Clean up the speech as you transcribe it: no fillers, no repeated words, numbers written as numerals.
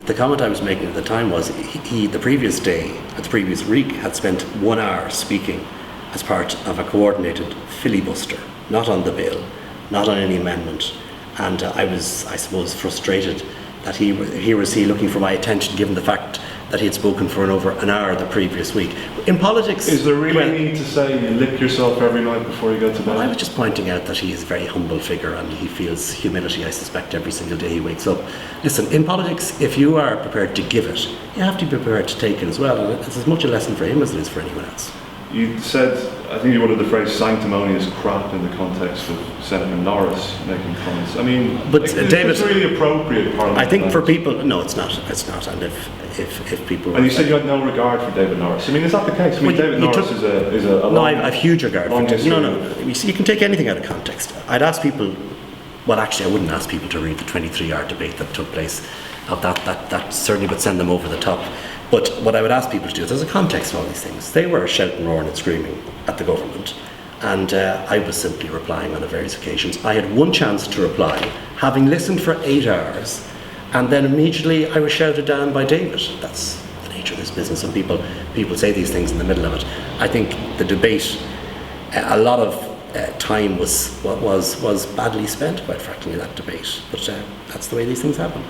The comment I was making at the time was he the previous day, the previous week, had spent 1 hour speaking as part of a coordinated filibuster, not on the bill, not on any amendment. And I was, I suppose, frustrated that here was he looking for my attention, given the fact that he had spoken for over an hour the previous week. In politics... Is there really a need to say you lick yourself every night before you go to bed? Well, I was just pointing out that he is a very humble figure and he feels humility, I suspect, every single day he wakes up. Listen, in politics, if you are prepared to give it, you have to be prepared to take it as well. And it's as much a lesson for him as it is for anyone else. You said, I think you wanted the phrase sanctimonious crap in the context of Senator Norris making comments. I mean, but David, it's really appropriate Parliament. I think for people, no, it's not. It's not. And if people. And you said you had no regard for David Norris. I mean, is that the case? I mean, David Norris is a no, I have huge regard for history. No. You see, you can take anything out of context. I'd ask people. Well, actually, I wouldn't ask people to read the 23-hour debate that took place. That certainly would send them over the top. But what I would ask people to do, there's a context to all these things. They were shouting, roaring and screaming at the government, and I was simply replying on various occasions. I had one chance to reply, having listened for 8 hours, and then immediately I was shouted down by David. That's the nature of this business, and people say these things in the middle of it. I think the debate, a lot of time was badly spent, quite frankly, in that debate. But that's the way these things happen.